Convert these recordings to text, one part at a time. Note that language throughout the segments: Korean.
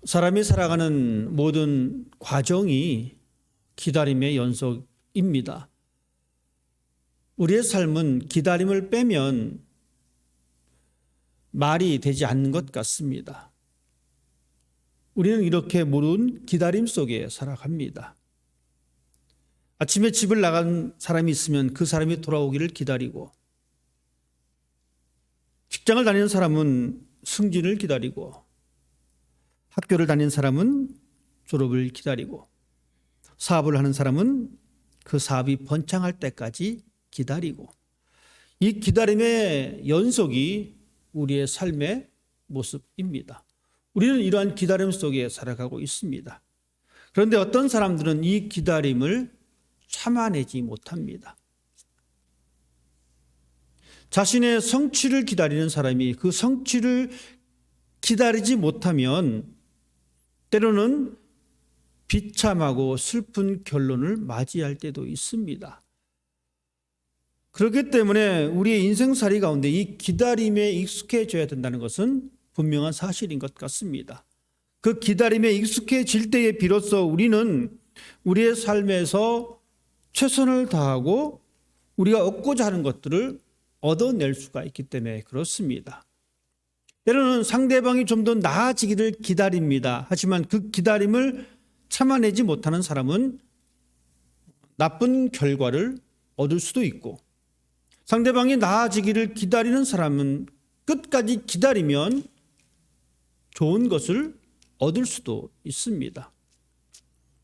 사람이 살아가는 모든 과정이 기다림의 연속입니다. 우리의 삶은 기다림을 빼면 말이 되지 않는 것 같습니다. 우리는 이렇게 모든 기다림 속에 살아갑니다. 아침에 집을 나간 사람이 있으면 그 사람이 돌아오기를 기다리고, 직장을 다니는 사람은 승진을 기다리고, 학교를 다니는 사람은 졸업을 기다리고, 사업을 하는 사람은 그 사업이 번창할 때까지 기다리고, 이 기다림의 연속이 우리의 삶의 모습입니다. 우리는 이러한 기다림 속에 살아가고 있습니다. 그런데 어떤 사람들은 이 기다림을 참아내지 못합니다. 자신의 성취를 기다리는 사람이 그 성취를 기다리지 못하면 때로는 비참하고 슬픈 결론을 맞이할 때도 있습니다. 그렇기 때문에 우리의 인생살이 가운데 이 기다림에 익숙해져야 된다는 것은 분명한 사실인 것 같습니다. 그 기다림에 익숙해질 때에 비로소 우리는 우리의 삶에서 최선을 다하고 우리가 얻고자 하는 것들을 얻어낼 수가 있기 때문에 그렇습니다. 때로는 상대방이 좀 더 나아지기를 기다립니다. 하지만 그 기다림을 참아내지 못하는 사람은 나쁜 결과를 얻을 수도 있고, 상대방이 나아지기를 기다리는 사람은 끝까지 기다리면 좋은 것을 얻을 수도 있습니다.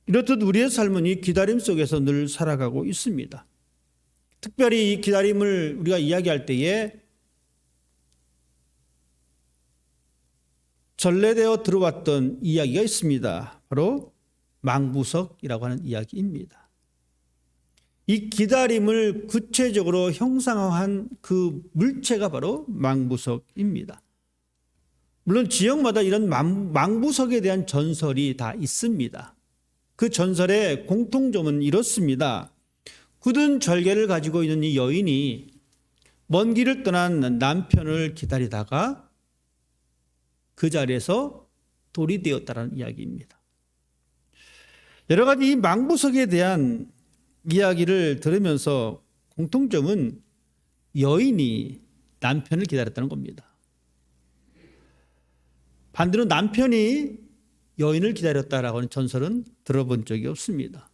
이렇듯 우리의 삶은 이 기다림 속에서 늘 살아가고 있습니다. 특별히 이 기다림을 우리가 이야기할 때에 전래되어 들어왔던 이야기가 있습니다. 바로 망부석이라고 하는 이야기입니다. 이 기다림을 구체적으로 형상화한 그 물체가 바로 망부석입니다. 물론 지역마다 이런 망부석에 대한 전설이 다 있습니다. 그 전설의 공통점은 이렇습니다. 굳은 절개를 가지고 있는 이 여인이 먼 길을 떠난 남편을 기다리다가 그 자리에서 돌이 되었다는 이야기입니다. 여러 가지 이 망부석에 대한 이야기를 들으면서 공통점은 여인이 남편을 기다렸다는 겁니다. 반대로 남편이 여인을 기다렸다라고 하는 전설은 들어본 적이 없습니다.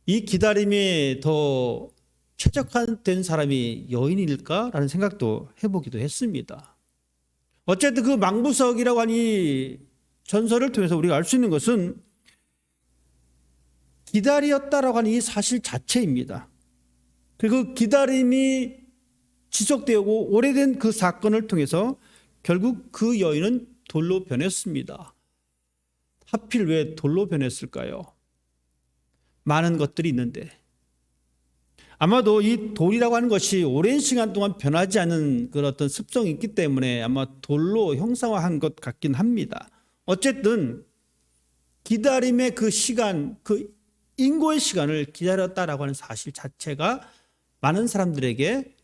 이 기다림에 더 최적화된 사람이 여인일까라는 생각도 해보기도 했습니다. 어쨌든 그 망부석이라고 하는 이 전설을 통해서 우리가 알 수 있는 것은 기다렸다라고 하는 이 사실 자체입니다. 그리고 기다림이 지속되고 오래된 그 사건을 통해서 결국 그 여인은 돌로 변했습니다. 하필 왜 돌로 변했을까요? 많은 것들이 있는데 아마도 이 돌이라고 하는 것이 오랜 시간 동안 변하지 않는 그런 어떤 습성이 있기 때문에 아마 돌로 형상화한 것 같긴 합니다. 어쨌든 기다림의 그 시간, 그 인고의 시간을 기다렸다라고 하는 사실 자체가 많은 사람들에게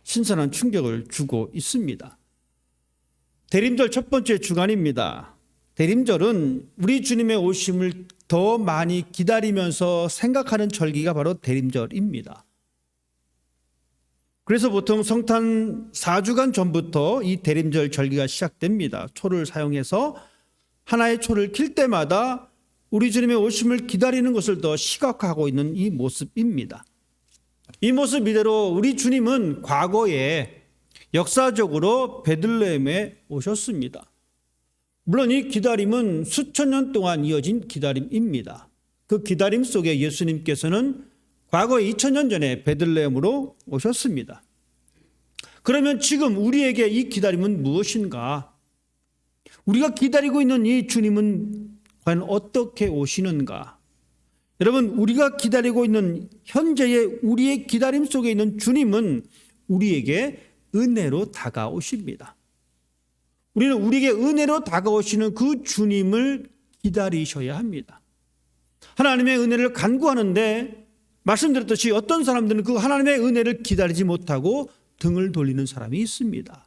신선한 충격을 주고 있습니다. 대림절 첫 번째 주간입니다. 대림절은 우리 주님의 오심을 더 많이 기다리면서 생각하는 절기가 바로 대림절입니다. 그래서 보통 성탄 4주간 전부터 이 대림절 절기가 시작됩니다. 초를 사용해서 하나의 초를 킬 때마다 우리 주님의 오심을 기다리는 것을 더 시각화하고 있는 이 모습입니다. 이 모습 이대로 우리 주님은 과거에 역사적으로 베들레헴에 오셨습니다. 물론 이 기다림은 수천 년 동안 이어진 기다림입니다. 그 기다림 속에 예수님께서는 과거 2000년 전에 베들레헴으로 오셨습니다. 그러면 지금 우리에게 이 기다림은 무엇인가? 우리가 기다리고 있는 이 주님은 과연 어떻게 오시는가? 여러분, 우리가 기다리고 있는 현재의 우리의 기다림 속에 있는 주님은 우리에게 은혜로 다가오십니다. 우리는 우리에게 은혜로 다가오시는 그 주님을 기다리셔야 합니다. 하나님의 은혜를 간구하는데 말씀드렸듯이 어떤 사람들은 그 하나님의 은혜를 기다리지 못하고 등을 돌리는 사람이 있습니다.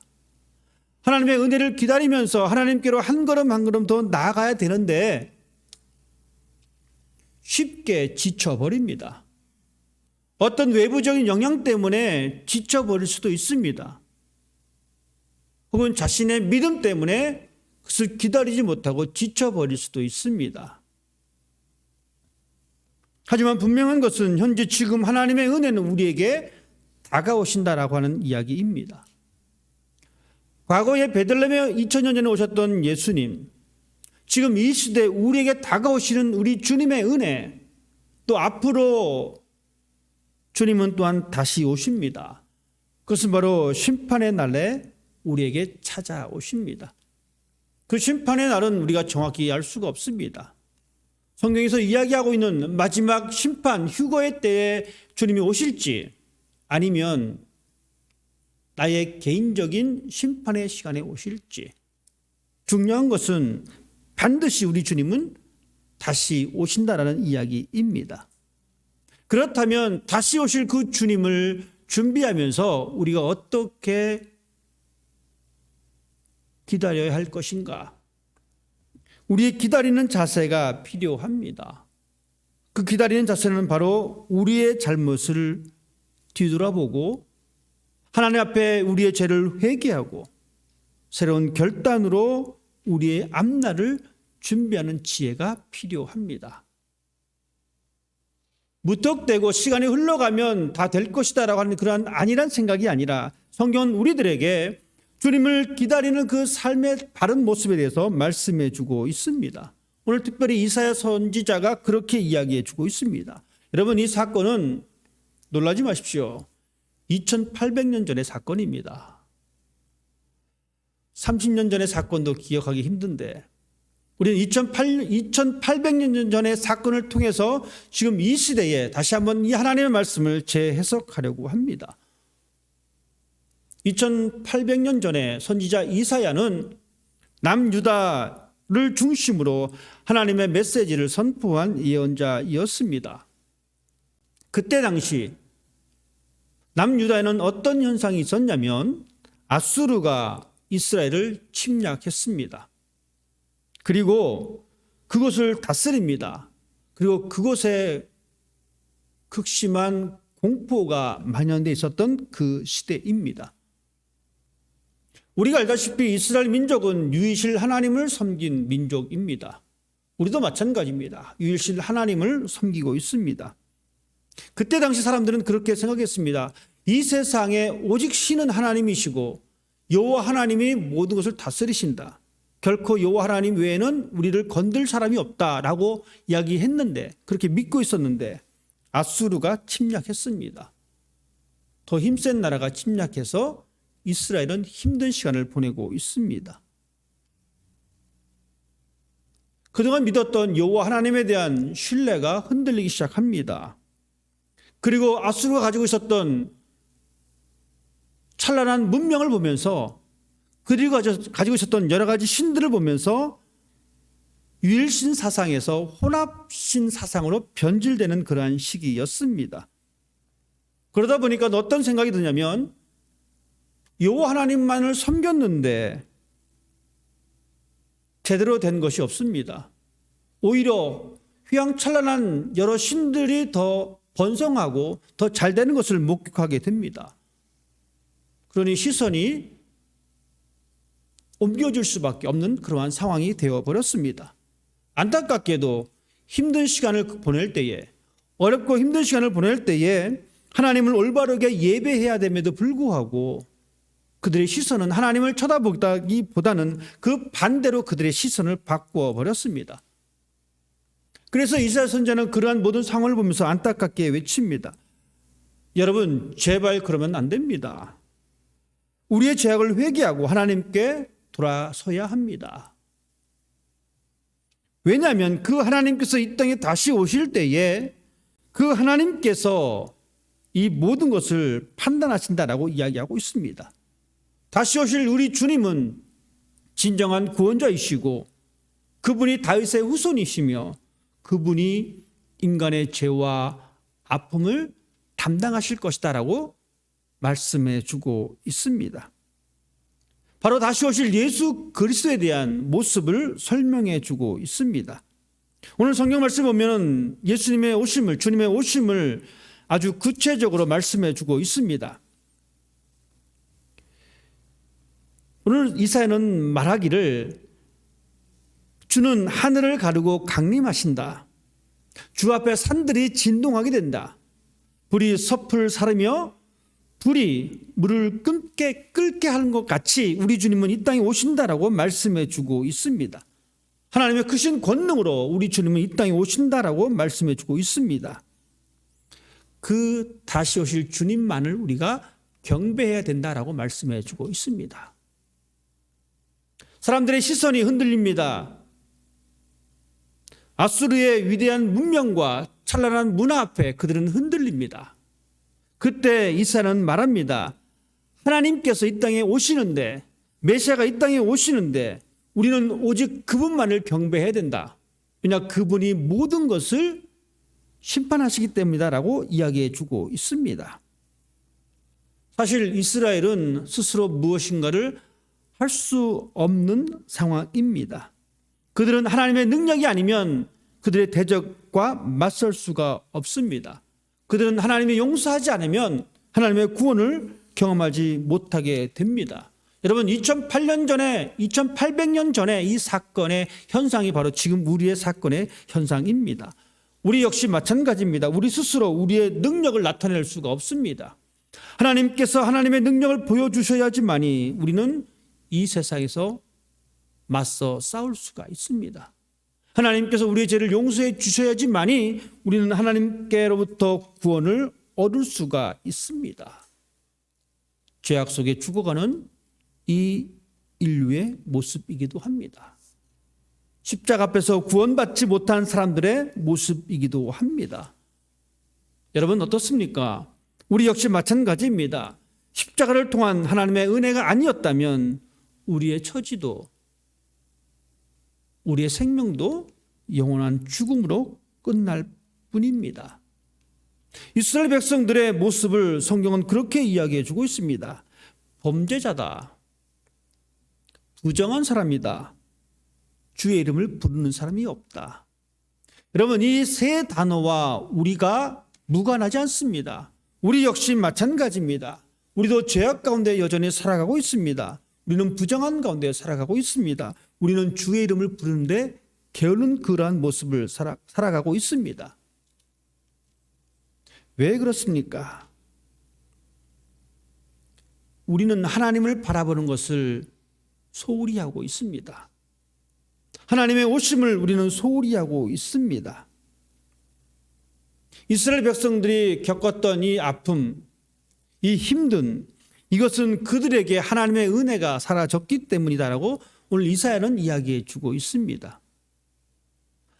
하나님의 은혜를 기다리면서 하나님께로 한 걸음 한 걸음 더 나아가야 되는데 쉽게 지쳐버립니다. 어떤 외부적인 영향 때문에 지쳐버릴 수도 있습니다. 혹은 자신의 믿음 때문에 그것을 기다리지 못하고 지쳐버릴 수도 있습니다. 하지만 분명한 것은 현재 지금 하나님의 은혜는 우리에게 다가오신다라고 하는 이야기입니다. 과거에 베들레헴에 2000년 전에 오셨던 예수님, 지금 이 시대에 우리에게 다가오시는 우리 주님의 은혜, 또 앞으로 주님은 또한 다시 오십니다. 그것은 바로 심판의 날에 우리에게 찾아오십니다. 그 심판의 날은 우리가 정확히 알 수가 없습니다. 성경에서 이야기하고 있는 마지막 심판, 휴거의 때에 주님이 오실지 아니면 나의 개인적인 심판의 시간에 오실지, 중요한 것은 반드시 우리 주님은 다시 오신다라는 이야기입니다. 그렇다면 다시 오실 그 주님을 준비하면서 우리가 어떻게 기다려야 할 것인가? 우리의 기다리는 자세가 필요합니다. 그 기다리는 자세는 바로 우리의 잘못을 뒤돌아보고 하나님 앞에 우리의 죄를 회개하고 새로운 결단으로 우리의 앞날을 준비하는 지혜가 필요합니다. 무턱대고 시간이 흘러가면 다 될 것이다라고 하는 그러한 아니란 생각이 아니라 성경은 우리들에게 주님을 기다리는 그 삶의 바른 모습에 대해서 말씀해 주고 있습니다. 오늘 특별히 이사야 선지자가 그렇게 이야기해 주고 있습니다. 여러분, 이 사건은 놀라지 마십시오. 2800년 전의 사건입니다. 30년 전의 사건도 기억하기 힘든데 우리는 2800년 전의 사건을 통해서 지금 이 시대에 다시 한번 이 하나님의 말씀을 재해석하려고 합니다. 2800년 전에 선지자 이사야는 남유다를 중심으로 하나님의 메시지를 선포한 예언자이었습니다. 그때 당시 남유다에는 어떤 현상이 있었냐면 아수르가 이스라엘을 침략했습니다. 그리고 그곳을 다스립니다. 그리고 그곳에 극심한 공포가 만연되어 있었던 그 시대입니다. 우리가 알다시피 이스라엘 민족은 유일신 하나님을 섬긴 민족입니다. 우리도 마찬가지입니다. 유일신 하나님을 섬기고 있습니다. 그때 당시 사람들은 그렇게 생각했습니다. 이 세상에 오직 신은 하나님이시고 여호와 하나님이 모든 것을 다스리신다. 결코 여호와 하나님 외에는 우리를 건들 사람이 없다라고 이야기했는데, 그렇게 믿고 있었는데 아수르가 침략했습니다. 더 힘센 나라가 침략해서 이스라엘은 힘든 시간을 보내고 있습니다. 그동안 믿었던 여호와 하나님에 대한 신뢰가 흔들리기 시작합니다. 그리고 아수르가 가지고 있었던 찬란한 문명을 보면서, 그리고 가지고 있었던 여러 가지 신들을 보면서 유일신 사상에서 혼합신 사상으로 변질되는 그러한 시기였습니다. 그러다 보니까 어떤 생각이 드냐면 여호와 하나님만을 섬겼는데 제대로 된 것이 없습니다. 오히려 휘황찬란한 여러 신들이 더 번성하고 더 잘 되는 것을 목격하게 됩니다. 그러니 시선이 옮겨질 수밖에 없는 그러한 상황이 되어버렸습니다. 안타깝게도 힘든 시간을 보낼 때에, 어렵고 힘든 시간을 보낼 때에 하나님을 올바르게 예배해야 됨에도 불구하고 그들의 시선은 하나님을 쳐다보기보다는 그 반대로 그들의 시선을 바꾸어 버렸습니다. 그래서 이사야 선지자는 그러한 모든 상황을 보면서 안타깝게 외칩니다. 여러분, 제발 그러면 안 됩니다. 우리의 죄악을 회개하고 하나님께 돌아서야 합니다. 왜냐하면 그 하나님께서 이 땅에 다시 오실 때에 그 하나님께서 이 모든 것을 판단하신다라고 이야기하고 있습니다. 다시 오실 우리 주님은 진정한 구원자이시고 그분이 다윗의 후손이시며 그분이 인간의 죄와 아픔을 담당하실 것이다라고 말씀해 주고 있습니다. 바로 다시 오실 예수 그리스도에 대한 모습을 설명해 주고 있습니다. 오늘 성경 말씀 보면 예수님의 오심을, 주님의 오심을 아주 구체적으로 말씀해 주고 있습니다. 오늘 이사야는 말하기를 주는 하늘을 가르고 강림하신다. 주 앞에 산들이 진동하게 된다. 불이 섭을 사르며 불이 물을 끓게 하는 것 같이 우리 주님은 이 땅에 오신다라고 말씀해 주고 있습니다. 하나님의 크신 권능으로 우리 주님은 이 땅에 오신다라고 말씀해 주고 있습니다. 그 다시 오실 주님만을 우리가 경배해야 된다라고 말씀해 주고 있습니다. 사람들의 시선이 흔들립니다. 아수르의 위대한 문명과 찬란한 문화 앞에 그들은 흔들립니다. 그때 이사야는 말합니다. 하나님께서 이 땅에 오시는데, 메시아가 이 땅에 오시는데 우리는 오직 그분만을 경배해야 된다. 왜냐, 그분이 모든 것을 심판하시기 때문이다라고 이야기해 주고 있습니다. 사실 이스라엘은 스스로 무엇인가를 할 수 없는 상황입니다. 그들은 하나님의 능력이 아니면 그들의 대적과 맞설 수가 없습니다. 그들은 하나님이 용서하지 않으면 하나님의 구원을 경험하지 못하게 됩니다. 여러분, 2800년 전에 이 사건의 현상이 바로 지금 우리의 사건의 현상입니다. 우리 역시 마찬가지입니다. 우리 스스로 우리의 능력을 나타낼 수가 없습니다. 하나님께서 하나님의 능력을 보여주셔야지만이 우리는 이 세상에서 맞서 싸울 수가 있습니다. 하나님께서 우리의 죄를 용서해 주셔야지만이 우리는 하나님께로부터 구원을 얻을 수가 있습니다. 죄악 속에 죽어가는 이 인류의 모습이기도 합니다. 십자가 앞에서 구원받지 못한 사람들의 모습이기도 합니다. 여러분 어떻습니까? 우리 역시 마찬가지입니다. 십자가를 통한 하나님의 은혜가 아니었다면 우리의 처지도, 우리의 생명도 영원한 죽음으로 끝날 뿐입니다. 이스라엘 백성들의 모습을 성경은 그렇게 이야기해 주고 있습니다. 범죄자다. 부정한 사람이다. 주의 이름을 부르는 사람이 없다. 여러분, 이 세 단어와 우리가 무관하지 않습니다. 우리 역시 마찬가지입니다. 우리도 죄악 가운데 여전히 살아가고 있습니다. 우리는 부정한 가운데 살아가고 있습니다. 우리는 주의 이름을 부르는데 게으른 그러한 모습을 살아가고 있습니다. 왜 그렇습니까? 우리는 하나님을 바라보는 것을 소홀히 하고 있습니다. 하나님의 오심을 우리는 소홀히 하고 있습니다. 이스라엘 백성들이 겪었던 이 아픔, 이 힘든, 이것은 그들에게 하나님의 은혜가 사라졌기 때문이다라고 오늘 이사야는 이야기해 주고 있습니다.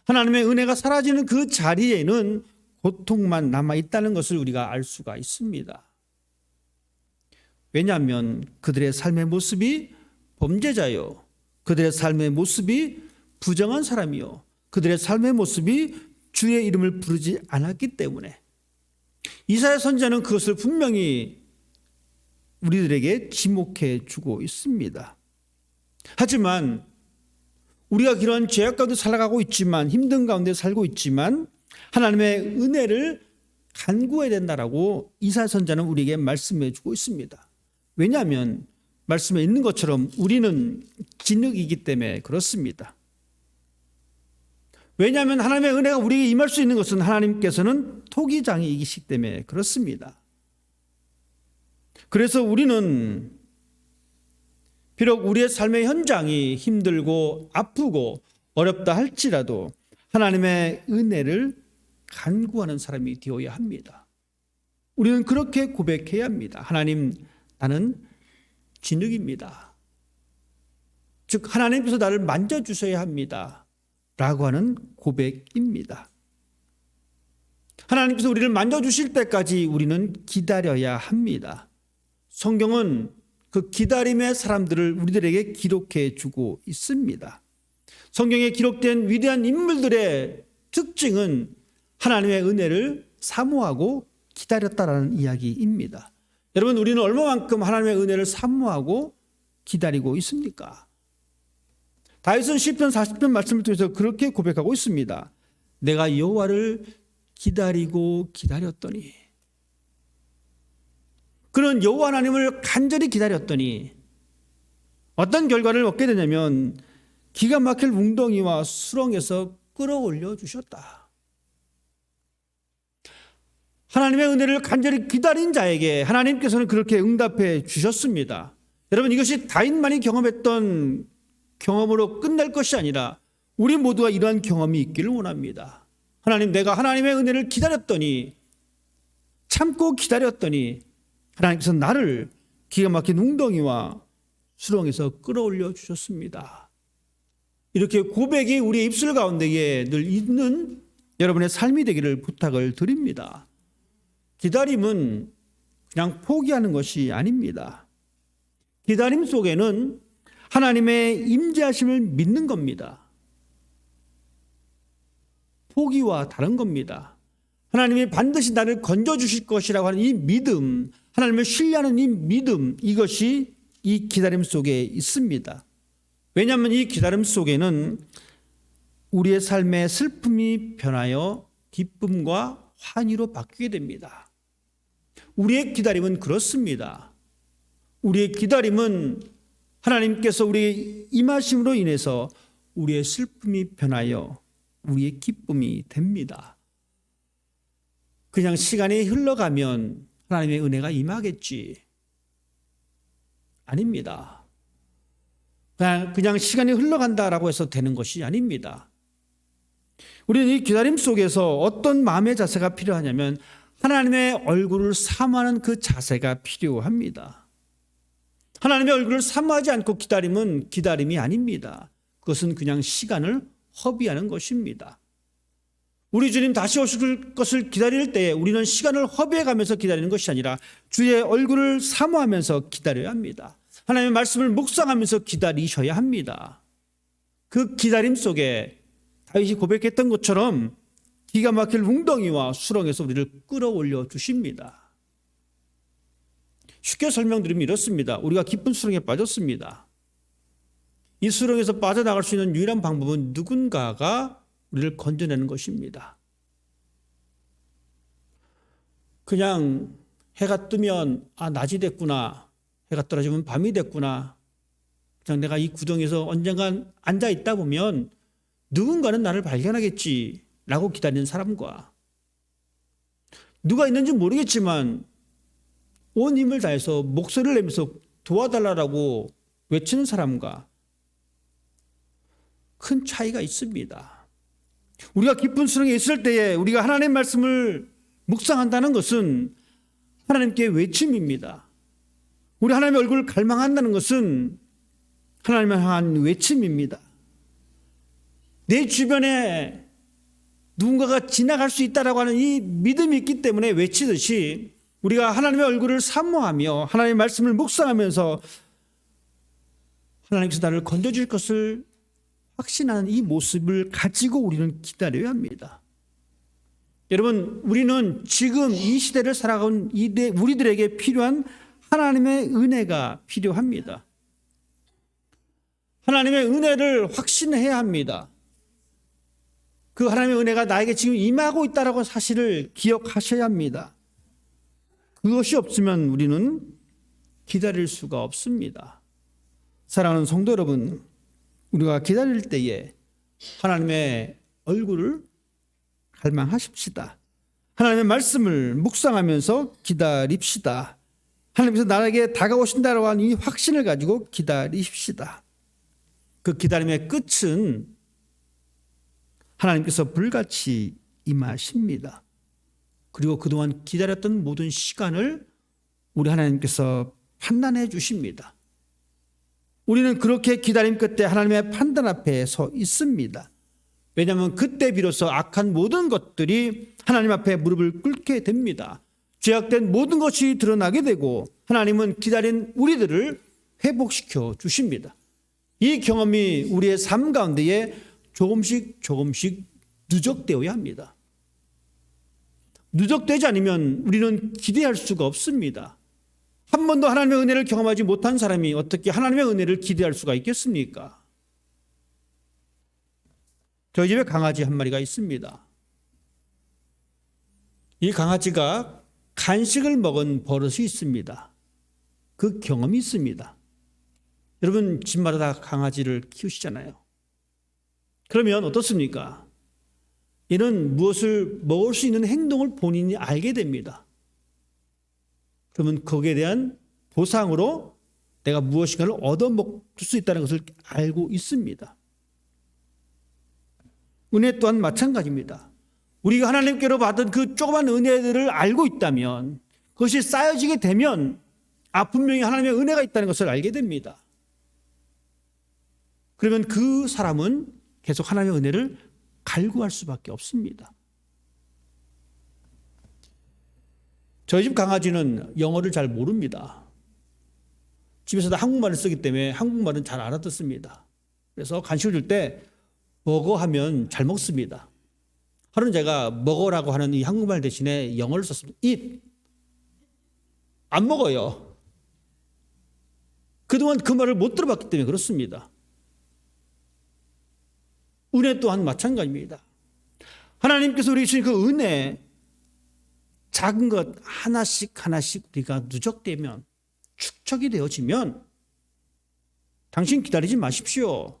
하나님의 은혜가 사라지는 그 자리에는 고통만 남아있다는 것을 우리가 알 수가 있습니다. 왜냐하면 그들의 삶의 모습이 범죄자요, 그들의 삶의 모습이 부정한 사람이요, 그들의 삶의 모습이 주의 이름을 부르지 않았기 때문에 이사야 선지자는 그것을 분명히 우리들에게 지목해 주고 있습니다. 하지만 우리가 그런 죄악 가운데 살아가고 있지만, 힘든 가운데 살고 있지만 하나님의 은혜를 간구해야 된다라고 이사야 선지자는 우리에게 말씀해 주고 있습니다. 왜냐하면 말씀에 있는 것처럼 우리는 진흙이기 때문에 그렇습니다. 왜냐하면 하나님의 은혜가 우리에게 임할 수 있는 것은 하나님께서는 토기장이이기 때문에 그렇습니다. 그래서 우리는 비록 우리의 삶의 현장이 힘들고 아프고 어렵다 할지라도 하나님의 은혜를 간구하는 사람이 되어야 합니다. 우리는 그렇게 고백해야 합니다. 하나님, 나는 진흙입니다. 즉 하나님께서 나를 만져주셔야 합니다 라고 하는 고백입니다. 하나님께서 우리를 만져주실 때까지 우리는 기다려야 합니다. 성경은 그 기다림의 사람들을 우리들에게 기록해 주고 있습니다. 성경에 기록된 위대한 인물들의 특징은 하나님의 은혜를 사모하고 기다렸다라는 이야기입니다. 여러분, 우리는 얼마만큼 하나님의 은혜를 사모하고 기다리고 있습니까? 다윗은 시편 40편 말씀을 통해서 그렇게 고백하고 있습니다. 내가 여호와를 기다리고 기다렸더니, 그는 여호와 하나님을 간절히 기다렸더니 어떤 결과를 얻게 되냐면 기가 막힐 웅덩이와 수렁에서 끌어올려 주셨다. 하나님의 은혜를 간절히 기다린 자에게 하나님께서는 그렇게 응답해 주셨습니다. 여러분, 이것이 다윗만이 경험했던 경험으로 끝날 것이 아니라 우리 모두가 이러한 경험이 있기를 원합니다. 하나님, 내가 하나님의 은혜를 기다렸더니, 참고 기다렸더니 하나님께서 나를 기가 막힌 웅덩이와 수렁에서 끌어올려 주셨습니다. 이렇게 고백이 우리의 입술 가운데에 늘 있는 여러분의 삶이 되기를 부탁을 드립니다. 기다림은 그냥 포기하는 것이 아닙니다. 기다림 속에는 하나님의 임재하심을 믿는 겁니다. 포기와 다른 겁니다. 하나님이 반드시 나를 건져주실 것이라고 하는 이 믿음, 하나님을 신뢰하는 이 믿음, 이것이 이 기다림 속에 있습니다. 왜냐하면 이 기다림 속에는 우리의 삶의 슬픔이 변하여 기쁨과 환희로 바뀌게 됩니다. 우리의 기다림은 그렇습니다. 우리의 기다림은 하나님께서 우리의 임하심으로 인해서 우리의 슬픔이 변하여 우리의 기쁨이 됩니다. 그냥 시간이 흘러가면 하나님의 은혜가 임하겠지. 아닙니다. 그냥 시간이 흘러간다라고 해서 되는 것이 아닙니다. 우리는 이 기다림 속에서 어떤 마음의 자세가 필요하냐면 하나님의 얼굴을 사모하는 그 자세가 필요합니다. 하나님의 얼굴을 사모하지 않고 기다림은 기다림이 아닙니다. 그것은 그냥 시간을 허비하는 것입니다. 우리 주님 다시 오실 것을 기다릴 때 우리는 시간을 허비해가면서 기다리는 것이 아니라 주의 얼굴을 사모하면서 기다려야 합니다. 하나님의 말씀을 묵상하면서 기다리셔야 합니다. 그 기다림 속에 다윗이 고백했던 것처럼 기가 막힐 웅덩이와 수렁에서 우리를 끌어올려 주십니다. 쉽게 설명드리면 이렇습니다. 우리가 깊은 수렁에 빠졌습니다. 이 수렁에서 빠져나갈 수 있는 유일한 방법은 누군가가 우리를 건져내는 것입니다. 그냥 해가 뜨면 낮이 됐구나, 해가 떨어지면 밤이 됐구나, 그냥 내가 이 구덩이에서 언젠간 앉아 있다 보면 누군가는 나를 발견하겠지라고 기다리는 사람과, 누가 있는지 모르겠지만 온 힘을 다해서 목소리를 내면서 도와달라고 외치는 사람과 큰 차이가 있습니다. 우리가 깊은 수렁에 있을 때에 우리가 하나님의 말씀을 묵상한다는 것은 하나님께 외침입니다. 우리 하나님의 얼굴을 갈망한다는 것은 하나님을 향한 외침입니다. 내 주변에 누군가가 지나갈 수 있다라고 하는 이 믿음이 있기 때문에 외치듯이 우리가 하나님의 얼굴을 사모하며 하나님의 말씀을 묵상하면서 하나님께서 나를 건져줄 것을 확신하는 이 모습을 가지고 우리는 기다려야 합니다. 여러분, 우리는 지금 이 시대를 살아가는 우리들에게 필요한 하나님의 은혜가 필요합니다. 하나님의 은혜를 확신해야 합니다. 그 하나님의 은혜가 나에게 지금 임하고 있다는 사실을 기억하셔야 합니다. 그것이 없으면 우리는 기다릴 수가 없습니다. 사랑하는 성도 여러분, 우리가 기다릴 때에 하나님의 얼굴을 갈망하십시다. 하나님의 말씀을 묵상하면서 기다립시다. 하나님께서 나에게 다가오신다고 하는 이 확신을 가지고 기다리십시다. 그 기다림의 끝은 하나님께서 불같이 임하십니다. 그리고 그동안 기다렸던 모든 시간을 우리 하나님께서 판단해 주십니다. 우리는 그렇게 기다림 끝에 하나님의 판단 앞에 서 있습니다. 왜냐하면 그때 비로소 악한 모든 것들이 하나님 앞에 무릎을 꿇게 됩니다. 죄악된 모든 것이 드러나게 되고 하나님은 기다린 우리들을 회복시켜 주십니다. 이 경험이 우리의 삶 가운데에 조금씩 누적되어야 합니다. 누적되지 않으면 우리는 기대할 수가 없습니다. 한 번도 하나님의 은혜를 경험하지 못한 사람이 어떻게 하나님의 은혜를 기대할 수가 있겠습니까? 저희 집에 강아지 한 마리가 있습니다. 이 강아지가 간식을 먹은 버릇이 있습니다. 그 경험이 있습니다. 여러분 집마다 다 강아지를 키우시잖아요. 그러면 어떻습니까? 이는 무엇을 먹을 수 있는 행동을 본인이 알게 됩니다. 그러면 거기에 대한 보상으로 내가 무엇인가를 얻어먹을 수 있다는 것을 알고 있습니다. 은혜 또한 마찬가지입니다. 우리가 하나님께로 받은 그 조그만 은혜들을 알고 있다면 그것이 쌓여지게 되면 분명히 하나님의 은혜가 있다는 것을 알게 됩니다. 그러면 그 사람은 계속 하나님의 은혜를 갈구할 수밖에 없습니다. 저희 집 강아지는 영어를 잘 모릅니다. 집에서도 한국말을 쓰기 때문에 한국말은 잘 알아듣습니다. 그래서 간식을 줄 때 먹어 하면 잘 먹습니다. 하루는 제가 먹어라고 하는 이 한국말 대신에 영어를 썼습니다. eat. 안 먹어요. 그동안 그 말을 못 들어봤기 때문에 그렇습니다. 은혜 또한 마찬가지입니다. 하나님께서 우리 주신 그 은혜, 작은 것 하나씩 우리가 누적되면, 축적이 되어지면 당신 기다리지 마십시오.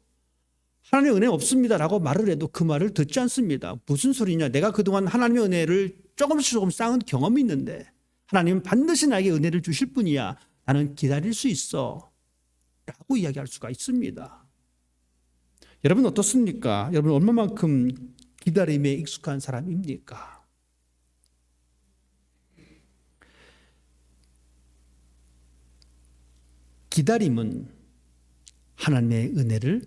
하나님의 은혜 없습니다라고 말을 해도 그 말을 듣지 않습니다. 무슨 소리냐? 내가 그동안 하나님의 은혜를 조금 쌓은 경험이 있는데 하나님은 반드시 나에게 은혜를 주실 분이야. 나는 기다릴 수 있어. 라고 이야기할 수가 있습니다. 여러분 어떻습니까? 여러분 얼마만큼 기다림에 익숙한 사람입니까? 기다림은 하나님의 은혜를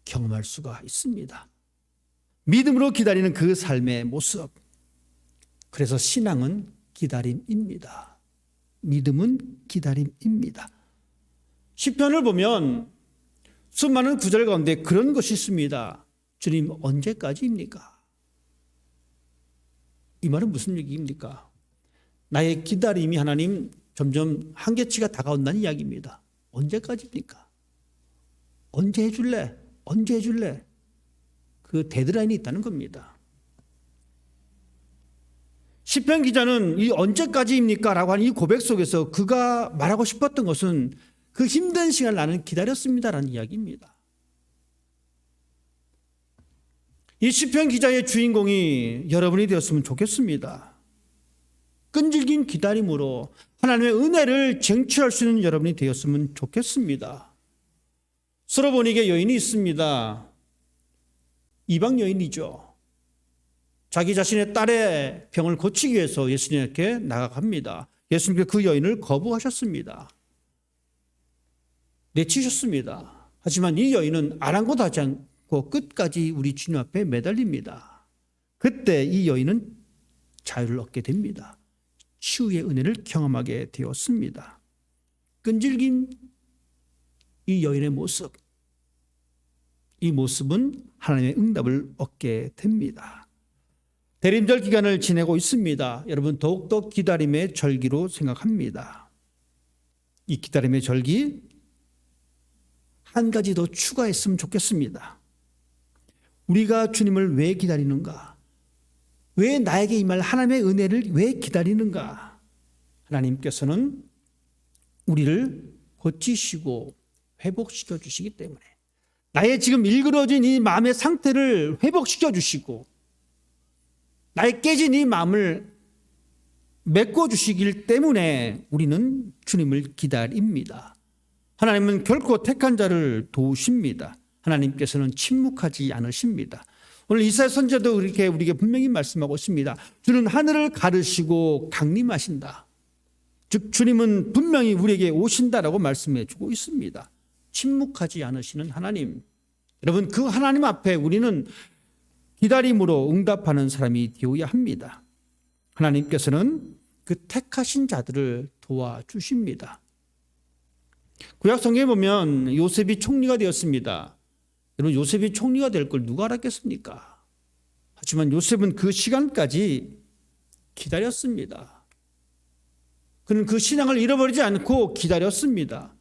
경험할 수가 있습니다. 믿음으로 기다리는 그 삶의 모습. 그래서 신앙은 기다림입니다. 믿음은 기다림입니다. 시편을 보면 수많은 구절 가운데 그런 것이 있습니다. 주님 언제까지입니까? 이 말은 무슨 얘기입니까? 나의 기다림이 하나님 점점 한계치가 다가온다는 이야기입니다. 언제까지입니까? 언제 해줄래? 언제 해줄래? 그 데드라인이 있다는 겁니다. 시편 기자는 이 언제까지입니까? 라고 하는 이 고백 속에서 그가 말하고 싶었던 것은 그 힘든 시간을 나는 기다렸습니다라는 이야기입니다. 이 시편 기자의 주인공이 여러분이 되었으면 좋겠습니다. 끈질긴 기다림으로 하나님의 은혜를 쟁취할 수 있는 여러분이 되었으면 좋겠습니다. 스로보닉의 여인이 있습니다. 이방 여인이죠. 자기 자신의 딸의 병을 고치기 위해서 예수님께 나아갑니다. 예수님께서 그 여인을 거부하셨습니다. 내치셨습니다. 하지만 이 여인은 아랑곳하지 않고 끝까지 우리 주님 앞에 매달립니다. 그때 이 여인은 자유를 얻게 됩니다. 치유의 은혜를 경험하게 되었습니다. 끈질긴 이 여인의 모습, 이 모습은 하나님의 응답을 얻게 됩니다. 대림절 기간을 지내고 있습니다. 여러분 더욱더 기다림의 절기로 생각합니다. 이 기다림의 절기 한 가지 더 추가했으면 좋겠습니다. 우리가 주님을 왜 기다리는가? 왜 나에게 임할 하나님의 은혜를 왜 기다리는가? 하나님께서는 우리를 고치시고 회복시켜 주시기 때문에 나의 지금 일그러진 이 마음의 상태를 회복시켜 주시고 나의 깨진 이 마음을 메꿔 주시길 때문에 우리는 주님을 기다립니다. 하나님은 결코 택한 자를 도우십니다. 하나님께서는 침묵하지 않으십니다. 오늘 이사야 선지자도 이렇게 우리에게 분명히 말씀하고 있습니다. 주는 하늘을 가르시고 강림하신다. 즉 주님은 분명히 우리에게 오신다라고 말씀해 주고 있습니다. 침묵하지 않으시는 하나님. 여러분 그 하나님 앞에 우리는 기다림으로 응답하는 사람이 되어야 합니다. 하나님께서는 그 택하신 자들을 도와주십니다. 구약 성경에 보면 요셉이 총리가 되었습니다. 여러분 요셉이 총리가 될 걸 누가 알았겠습니까? 하지만 요셉은 그 시간까지 기다렸습니다. 그는 그 신앙을 잃어버리지 않고 기다렸습니다.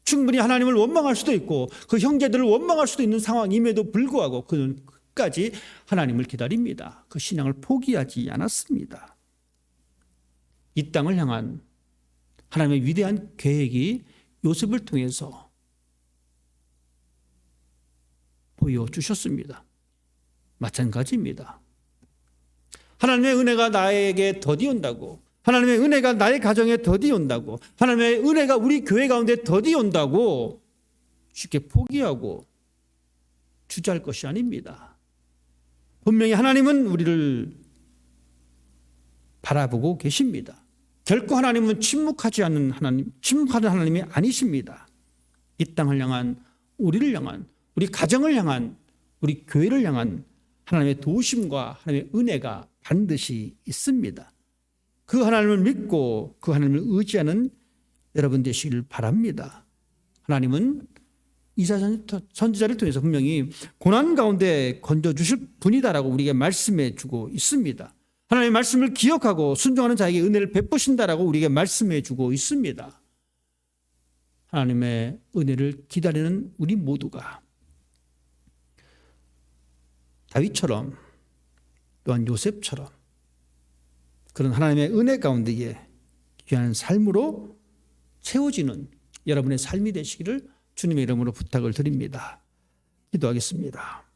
충분히 하나님을 원망할 수도 있고 그 형제들을 원망할 수도 있는 상황임에도 불구하고 그는 끝까지 하나님을 기다립니다. 그 신앙을 포기하지 않았습니다. 이 땅을 향한 하나님의 위대한 계획이 요셉을 통해서 보여주셨습니다. 마찬가지입니다. 하나님의 은혜가 나에게 더디온다고, 하나님의 은혜가 나의 가정에 더디온다고, 하나님의 은혜가 우리 교회 가운데 더디온다고 쉽게 포기하고 주저할 것이 아닙니다. 분명히 하나님은 우리를 바라보고 계십니다. 결코 하나님은 침묵하는 하나님이 아니십니다. 이 땅을 향한, 우리를 향한, 우리 가정을 향한, 우리 교회를 향한 하나님의 도우심과 하나님의 은혜가 반드시 있습니다. 그 하나님을 믿고 그 하나님을 의지하는 여러분 되시길 바랍니다. 하나님은 이사야 선지자를 통해서 분명히 고난 가운데 건져주실 분이다라고 우리에게 말씀해 주고 있습니다. 하나님의 말씀을 기억하고 순종하는 자에게 은혜를 베푸신다라고 우리에게 말씀해 주고 있습니다. 하나님의 은혜를 기다리는 우리 모두가 다윗처럼 또한 요셉처럼 그런 하나님의 은혜 가운데에 귀한 삶으로 채워지는 여러분의 삶이 되시기를 주님의 이름으로 부탁을 드립니다. 기도하겠습니다.